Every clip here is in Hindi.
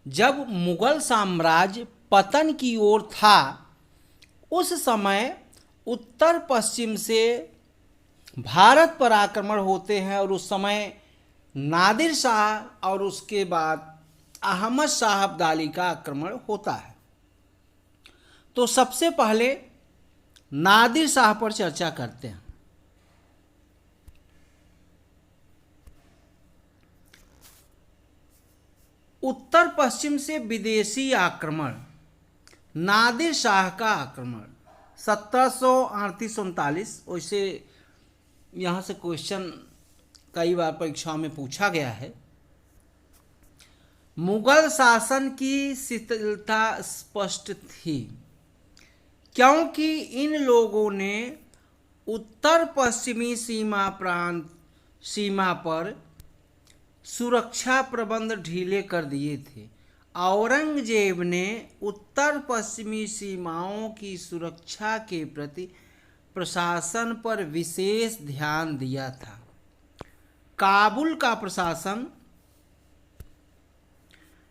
जब मुगल साम्राज्य पतन की ओर था, उस समय उत्तर पश्चिम से भारत पर आक्रमण होते हैं और उस समय नादिर शाह और उसके बाद अहमद शाह अब्दाली का आक्रमण होता है। तो सबसे पहले नादिर शाह पर चर्चा करते हैं। उत्तर पश्चिम से विदेशी आक्रमण, नादिर शाह का आक्रमण 1738-39। वैसे यहाँ से क्वेश्चन कई बार परीक्षाओं में पूछा गया है। मुगल शासन की शिथिलता स्पष्ट थी, क्योंकि इन लोगों ने उत्तर पश्चिमी सीमा पर सुरक्षा प्रबंध ढीले कर दिए थे। औरंगजेब ने उत्तर पश्चिमी सीमाओं की सुरक्षा के प्रति प्रशासन पर विशेष ध्यान दिया था। काबुल का प्रशासन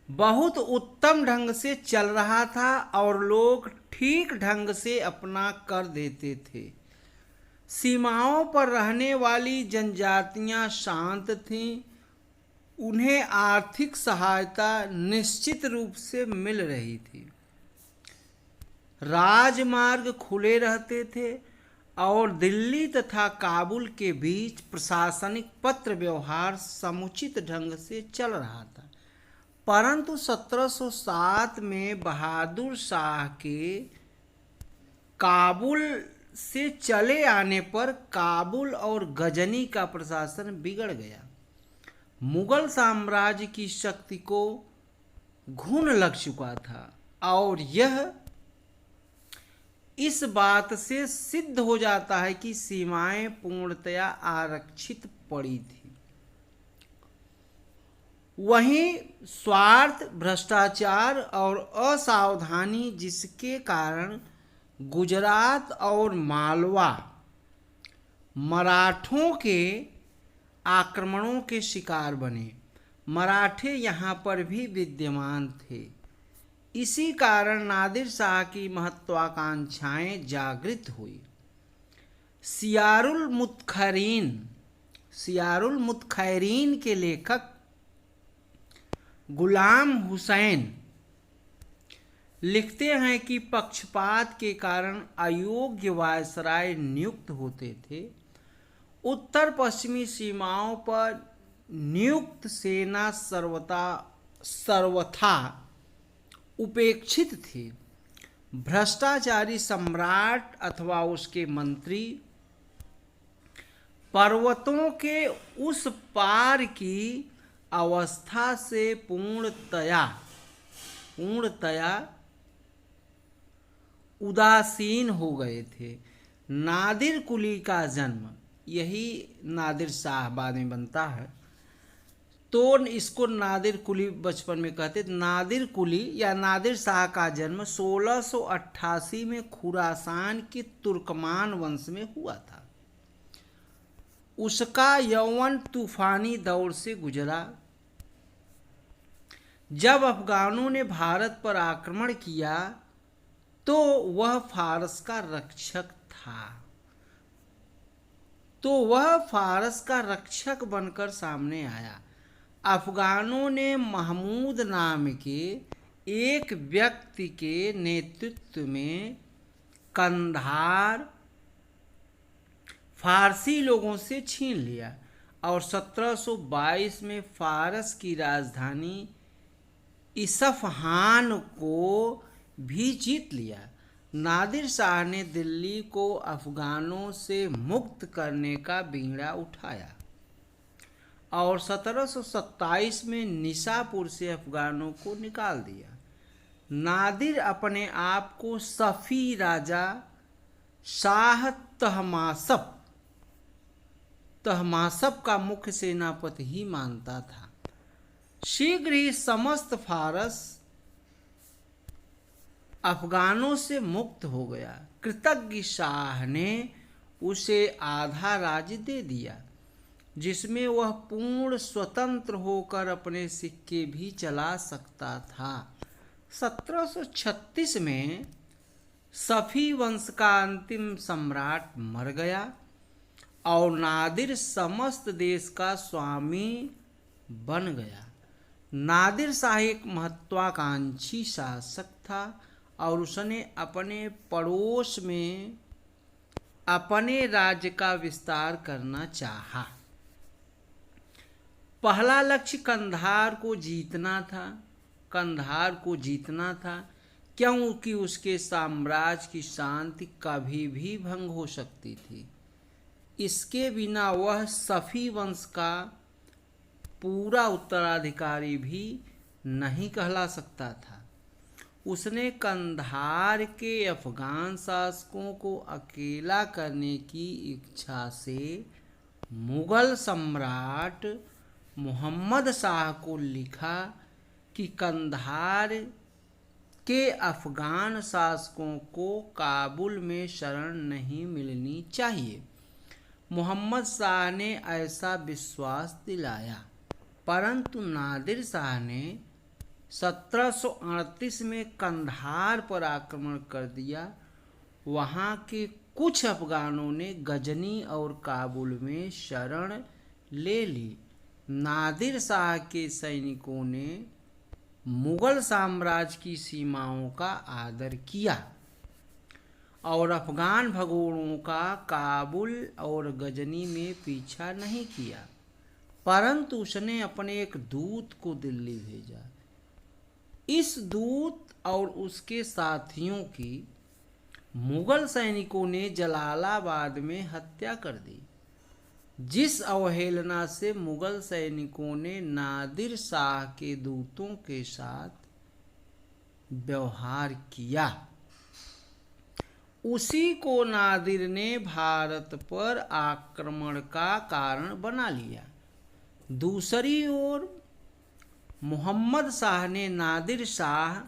बहुत उत्तम ढंग से चल रहा था और लोग ठीक ढंग से अपना कर देते थे। सीमाओं पर रहने वाली जनजातियां शांत थीं, उन्हें आर्थिक सहायता निश्चित रूप से मिल रही थी। राजमार्ग खुले रहते थे और दिल्ली तथा काबुल के बीच प्रशासनिक पत्र व्यवहार समुचित ढंग से चल रहा था। परंतु 1707 में बहादुर शाह के काबुल से चले आने पर काबुल और गजनी का प्रशासन बिगड़ गया। मुगल साम्राज्य की शक्ति को घुन लग चुका था और यह इस बात से सिद्ध हो जाता है कि सीमाएं पूर्णतया आरक्षित पड़ी थी। वहीं स्वार्थ, भ्रष्टाचार और असावधानी, जिसके कारण गुजरात और मालवा मराठों के आक्रमणों के शिकार बने। मराठे यहाँ पर भी विद्यमान थे। इसी कारण नादिर शाह की महत्वाकांक्षाएं जागृत हुई। सियारुल मुतखैरीन के लेखक गुलाम हुसैन लिखते हैं कि पक्षपात के कारण अयोग्य वायसराय नियुक्त होते थे। उत्तर पश्चिमी सीमाओं पर नियुक्त सेना सर्वथा उपेक्षित थी। भ्रष्टाचारी सम्राट अथवा उसके मंत्री पर्वतों के उस पार की अवस्था से पूर्णतया उदासीन हो गए थे। नादिर कुली का जन्म, यही नादिर शाह बाद में बनता है, तो इसको नादिर कुली बचपन में कहते। नादिर कुली या नादिर शाह का जन्म 1688 में खुरासान के तुर्कमान वंश में हुआ था। उसका यौवन तूफानी दौर से गुजरा। जब अफगानों ने भारत पर आक्रमण किया तो वह फारस का रक्षक बनकर सामने आया। अफगानों ने महमूद नाम के एक व्यक्ति के नेतृत्व में कंधार फारसी लोगों से छीन लिया और 1722 में फारस की राजधानी इसफहान को भी जीत लिया। नादिर शाह ने दिल्ली को अफगानों से मुक्त करने का बीड़ा उठाया और 1727 में निशापुर से अफगानों को निकाल दिया। नादिर अपने आप को सफ़ी राजा शाह तहमासप का मुख्य सेनापति ही मानता था। शीघ्र ही समस्त फारस अफगानों से मुक्त हो गया। कृतज्ञ शाह ने उसे आधा राज्य दे दिया। जिसमें वह पूर्ण स्वतंत्र होकर अपने सिक्के भी चला सकता था। 1736 में सफ़ी वंश का अंतिम सम्राट मर गया और नादिर समस्त देश का स्वामी बन गया। नादिर शाह एक महत्वाकांक्षी शासक था और उसने अपने पड़ोस में अपने राज्य का विस्तार करना चाहा। पहला लक्ष्य कंधार को जीतना था क्योंकि उसके साम्राज्य की शांति कभी भी भंग हो सकती थी। इसके बिना वह सफ़ी वंश का पूरा उत्तराधिकारी भी नहीं कहला सकता था। उसने कंधार के अफगान शासकों को अकेला करने की इच्छा से मुगल सम्राट मोहम्मद शाह को लिखा कि कंधार के अफगान शासकों को काबुल में शरण नहीं मिलनी चाहिए। मोहम्मद शाह ने ऐसा विश्वास दिलाया, परंतु नादिर शाह ने 1738 में कंधार पर आक्रमण कर दिया। वहाँ के कुछ अफगानों ने गजनी और काबुल में शरण ले ली। नादिर शाह के सैनिकों ने मुगल साम्राज्य की सीमाओं का आदर किया और अफगान भगोड़ों का काबुल और गजनी में पीछा नहीं किया, परंतु उसने अपने एक दूत को दिल्ली भेजा। इस दूत और उसके साथियों की मुगल सैनिकों ने जलालाबाद में हत्या कर दी, जिस अवहेलना से मुगल सैनिकों ने नादिर शाह के दूतों के साथ व्यवहार किया। उसी को नादिर ने भारत पर आक्रमण का कारण बना लिया। दूसरी ओर मोहम्मद शाह ने नादिर शाह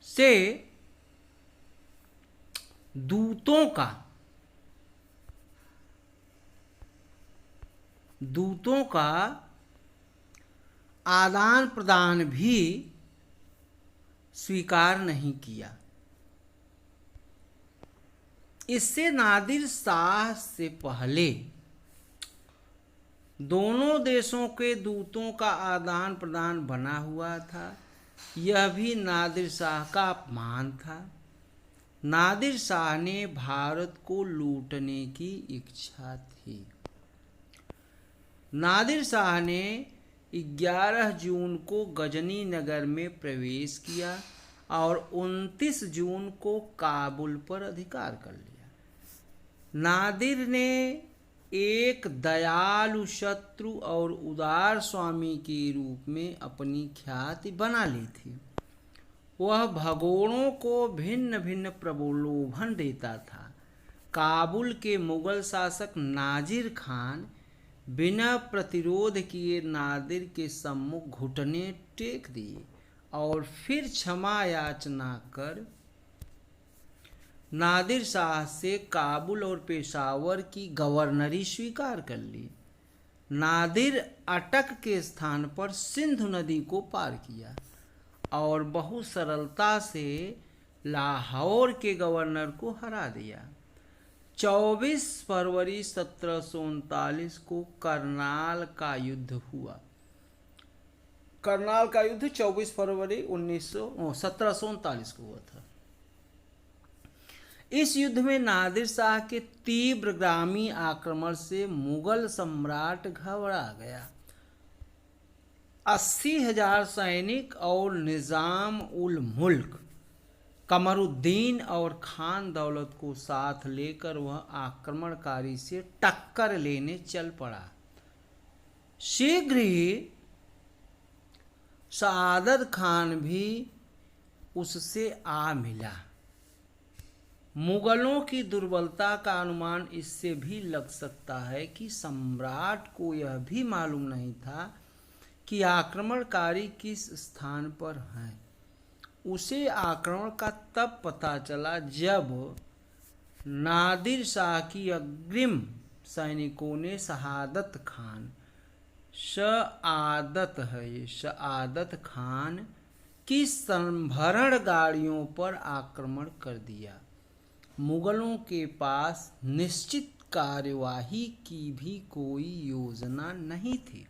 से दूतों का आदान प्रदान भी स्वीकार नहीं किया। इससे नादिर शाह से पहले दोनों देशों के दूतों का आदान प्रदान बना हुआ था। यह भी नादिर शाह का अपमान था। नादिर शाह ने भारत को लूटने की इच्छा थी। नादिर शाह ने 11 जून को गजनी नगर में प्रवेश किया और 29 जून को काबुल पर अधिकार कर लिया। नादिर ने एक दयालु शत्रु और उदार स्वामी के रूप में अपनी ख्याति बना ली थी। वह भगोड़ों को भिन्न भिन्न प्रलोभन देता था। काबुल के मुगल शासक नाजिर खान बिना प्रतिरोध किए नादिर के सम्मुख घुटने टेक दिए और फिर क्षमा याचना कर नादिर शाह से काबुल और पेशावर की गवर्नरी स्वीकार कर ली। नादिर अटक के स्थान पर सिंधु नदी को पार किया और बहुत सरलता से लाहौर के गवर्नर को हरा दिया। 24 फरवरी 1739 को करनाल का युद्ध हुआ। करनाल का युद्ध 24 फरवरी 1739 को हुआ था। इस युद्ध में नादिर शाह के तीव्रगामी आक्रमण से मुगल सम्राट घबरा गया। 80,000 सैनिक और निजाम उल मुल्क कमरुद्दीन और खान दौलत को साथ लेकर वह आक्रमणकारी से टक्कर लेने चल पड़ा। शीघ्र ही सआदत खान भी उससे आ मिला। मुगलों की दुर्बलता का अनुमान इससे भी लग सकता है कि सम्राट को यह भी मालूम नहीं था कि आक्रमणकारी किस स्थान पर हैं। उसे आक्रमण का तब पता चला जब नादिर शाह की अग्रिम सैनिकों ने शहादत खान, शआदत है ये, शआदत खान की संभरण गाड़ियों पर आक्रमण कर दिया। मुगलों के पास निश्चित कार्यवाही की भी कोई योजना नहीं थी।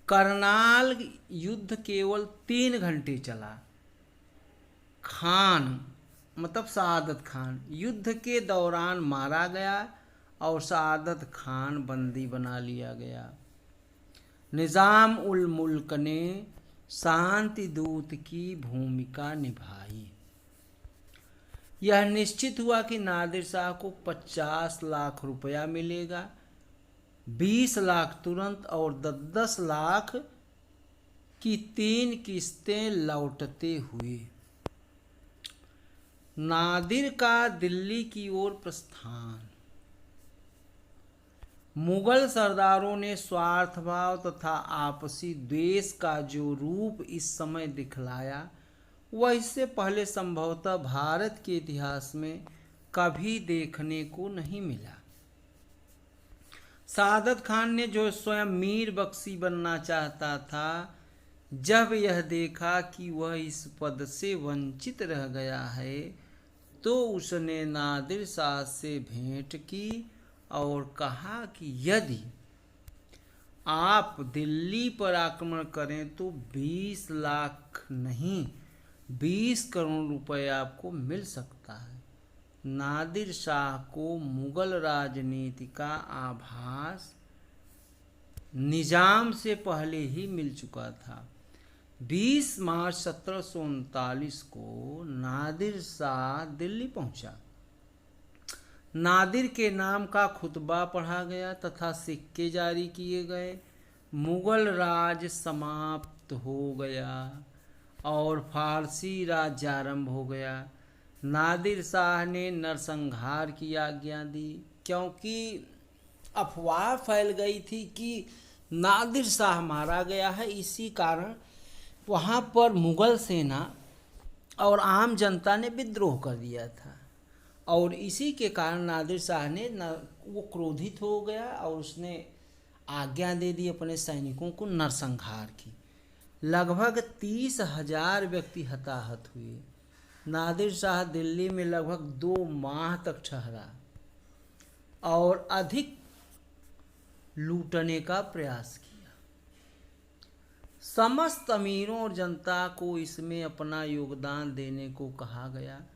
करनाल युद्ध केवल 3 घंटे चला। खान मतलब शहादत खान युद्ध के दौरान मारा गया और शहादत खान बंदी बना लिया गया। निजाम उल मुल्क ने शांति दूत की भूमिका निभाई। यह निश्चित हुआ कि नादिर शाह को 50 लाख रुपया मिलेगा, 20 लाख तुरंत और 10 लाख की 3 किस्तें लौटते हुए। नादिर का दिल्ली की ओर प्रस्थान। मुगल सरदारों ने स्वार्थभाव तथा आपसी द्वेष का जो रूप इस समय दिखलाया, वह इससे पहले संभवतः भारत के इतिहास में कभी देखने को नहीं मिला। शहादत खान ने, जो स्वयं मीर बख्शी बनना चाहता था, जब यह देखा कि वह इस पद से वंचित रह गया है, तो उसने नादिर शाह से भेंट की और कहा कि यदि आप दिल्ली पर आक्रमण करें तो 20 लाख नहीं 20 करोड़ रुपए आपको मिल सकता है। नादिर शाह को मुगल राजनीति का आभास निजाम से पहले ही मिल चुका था। 20 मार्च 1739 को नादिर शाह दिल्ली पहुंचा। नादिर के नाम का खुतबा पढ़ा गया तथा सिक्के जारी किए गए। मुगल राज समाप्त हो गया और फारसी राज्य आरंभ हो गया। नादिर शाह ने नरसंहार की आज्ञा दी, क्योंकि अफवाह फैल गई थी कि नादिर शाह मारा गया है। इसी कारण वहाँ पर मुगल सेना और आम जनता ने विद्रोह कर दिया था, और इसी के कारण नादिर शाह ने वो क्रोधित हो गया और उसने आज्ञा दे दी अपने सैनिकों को नरसंहार की। लगभग 30,000 व्यक्ति हताहत हुए। नादिर शाह दिल्ली में लगभग 2 माह तक ठहरा और अधिक लूटने का प्रयास किया। समस्त अमीरों और जनता को इसमें अपना योगदान देने को कहा गया।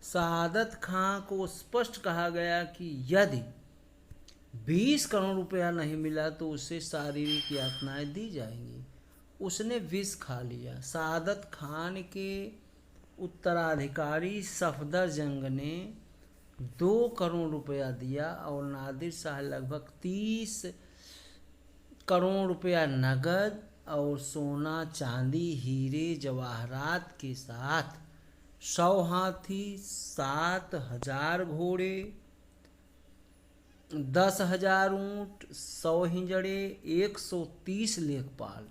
शहादत खां को स्पष्ट कहा गया कि यदि 20 करोड़ रुपया नहीं मिला तो उसे शारीरिक यातनाएं दी जाएंगी। उसने विष खा लिया। शहादत खान के उत्तराधिकारी सफदर जंग ने 2 करोड़ रुपया दिया और नादिर शाह लगभग 30 करोड़ रुपया नगद और सोना, चांदी, हीरे, जवाहरात के साथ 100 हाथी, 7,000 घोड़े, 10,000 ऊंट, 100 हिंजड़े, 130 लेखपाल,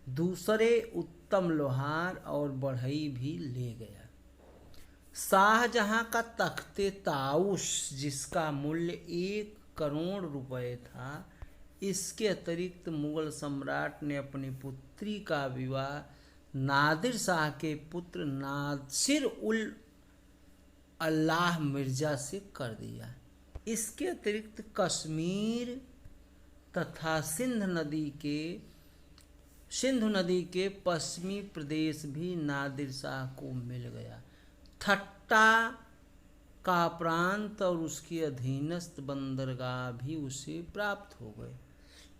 दूसरे उत्तम लोहार और बढ़ई भी ले गया। शाहजहां का तख्ते ताउस, जिसका मूल्य 1 करोड़ रुपए था, इसके अतिरिक्त मुगल सम्राट ने अपनी पुत्री का विवाह नादिर शाह के पुत्र नासिर उल अल्लाह मिर्जा से कर दिया। इसके अतिरिक्त कश्मीर तथा सिंधु नदी के पश्चिमी प्रदेश भी नादिर शाह को मिल गया। ठट्टा का प्रांत और उसके अधीनस्थ बंदरगाह भी उसे प्राप्त हो गए।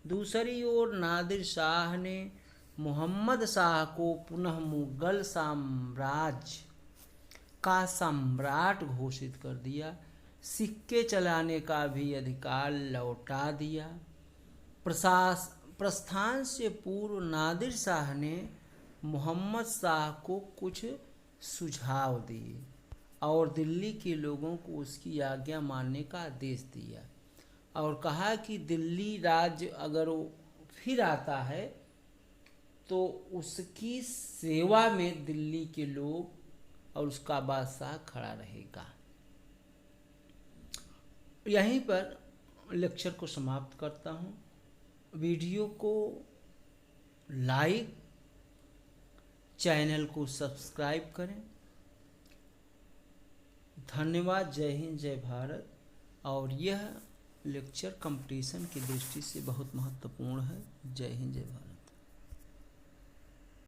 दूसरी ओर नादिर शाह ने मोहम्मद शाह को पुनः मुगल साम्राज्य का सम्राट घोषित कर दिया। सिक्के चलाने का भी अधिकार लौटा दिया। प्रस्थान से पूर्व नादिर शाह ने मोहम्मद शाह को कुछ सुझाव दिए और दिल्ली के लोगों को उसकी आज्ञा मानने का आदेश दिया और कहा कि दिल्ली राज्य अगर वो फिर आता है तो उसकी सेवा में दिल्ली के लोग और उसका बादशाह खड़ा रहेगा। यहीं पर लेक्चर को समाप्त करता हूँ। वीडियो को लाइक, चैनल को सब्सक्राइब करें। धन्यवाद। जय हिंद, जय भारत। और यह लेक्चर कंपटीशन की दृष्टि से बहुत महत्वपूर्ण है। जय हिंद, जय भारत।